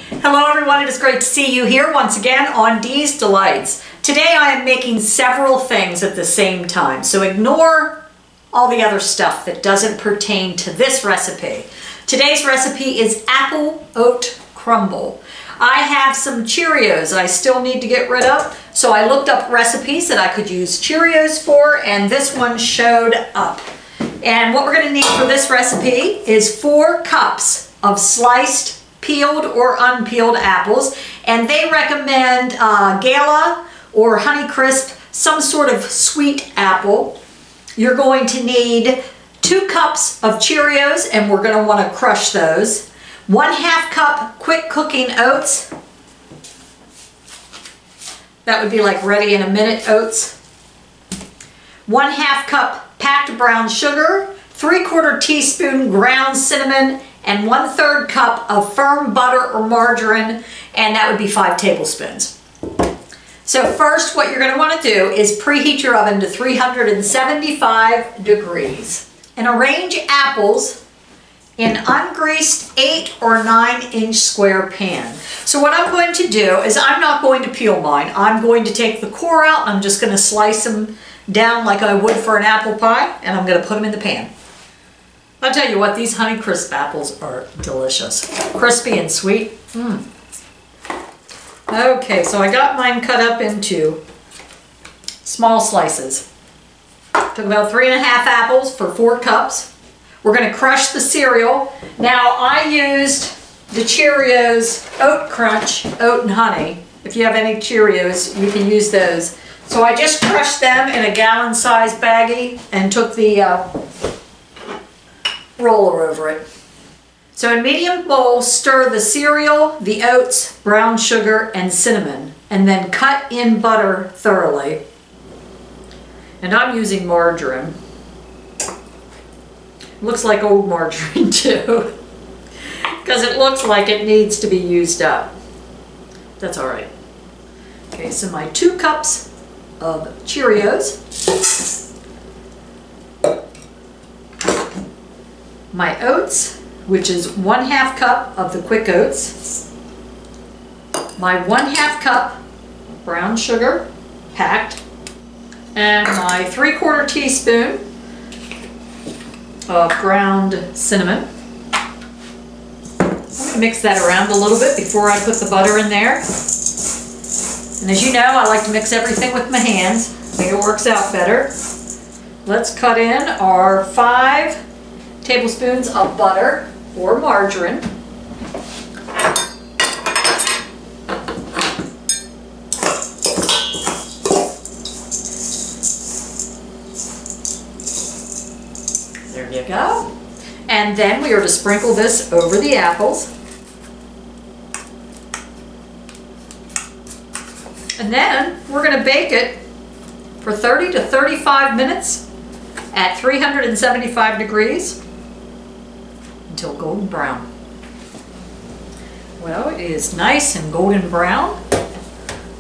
Hello everyone, it is great to see you here once again on Dee's Delights. Today I am making several things at the same time, so ignore all the other stuff that doesn't pertain to this recipe. Today's recipe is apple oat crumble. I have some Cheerios I still need to get rid of, so I looked up recipes that I could use Cheerios for, and this one showed up. And what we're going to need for this recipe is 4 cups of sliced peeled or unpeeled apples, and they recommend Gala or Honeycrisp, some sort of sweet apple. You're going to need 2 cups of Cheerios, and we're going to want to crush those. 1/2 cup quick cooking oats. That would be like ready in a minute oats. 1/2 cup packed brown sugar, 3/4 teaspoon ground cinnamon, and 1/3 cup of firm butter or margarine, and that would be 5 tablespoons. So first, what you're going to want to do is preheat your oven to 375 degrees. And arrange apples in ungreased 8 or 9-inch square pan. So what I'm going to do is I'm not going to peel mine. I'm going to take the core out, and I'm just going to slice them down like I would for an apple pie, and I'm going to put them in the pan. I'll tell you what, these Honeycrisp apples are delicious. Crispy and sweet. Okay, so I got mine cut up into small slices. Took about 3½ apples for 4 cups. We're going to crush the cereal. Now, I used the Cheerios Oat Crunch, oat and honey. If you have any Cheerios, you can use those. So I just crushed them in a gallon-sized baggie and took the roller over it. So in medium bowl, stir the cereal, the oats, brown sugar, and cinnamon, and then cut in butter thoroughly. And I'm using margarine. Looks like old margarine too, because it looks like it needs to be used up. That's all right. Okay, so my 2 cups of Cheerios, my oats, which is 1/2 cup of the quick oats, my 1/2 cup brown sugar packed, and my 3/4 teaspoon of ground cinnamon. I'm going to mix that around a little bit before I put the butter in there. And as you know, I like to mix everything with my hands. I think it works out better. Let's cut in our 5 tablespoons of butter or margarine. There you go. And then we are to sprinkle this over the apples. And then we're going to bake it for 30 to 35 minutes at 375 degrees until golden brown. Well, it is nice and golden brown.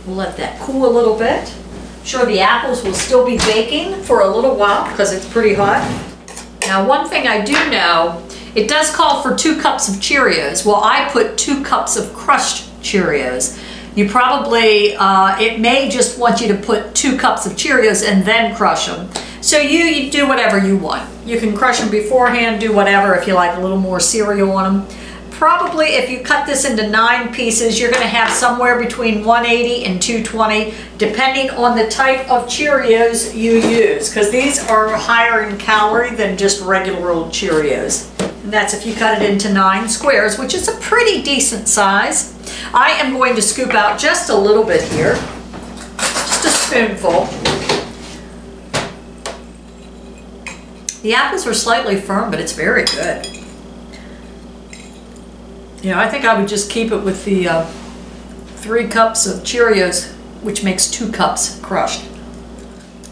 We'll let that cool a little bit. I'm sure the apples will still be baking for a little while because it's pretty hot. Now, one thing I do know, it does call for 2 cups of Cheerios. Well, I put 2 cups of crushed Cheerios. You probably, it may just want you to put 2 cups of Cheerios and then crush them. So you do whatever you want. You can crush them beforehand, do whatever if you like a little more cereal on them. Probably if you cut this into 9 pieces, you're going to have somewhere between 180 and 220, depending on the type of Cheerios you use, because these are higher in calorie than just regular old Cheerios. And that's if you cut it into 9 squares, which is a pretty decent size. I am going to scoop out just a little bit here, just a spoonful. The apples are slightly firm, but it's very good. You know, I think I would just keep it with the 3 cups of Cheerios, which makes 2 cups crushed.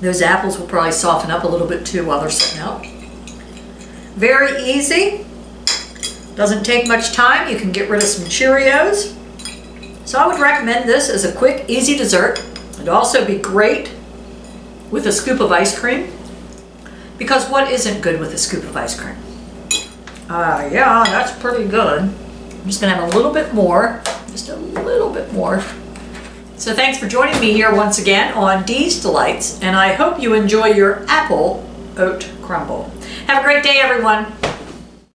Those apples will probably soften up a little bit too while they're sitting out. Very easy. Doesn't take much time. You can get rid of some Cheerios. So I would recommend this as a quick, easy dessert. It'd also be great with a scoop of ice cream. Because what isn't good with a scoop of ice cream? Yeah, that's pretty good. I'm just going to have a little bit more. Just a little bit more. So thanks for joining me here once again on Dee's Delights, and I hope you enjoy your apple oat crumble. Have a great day, everyone.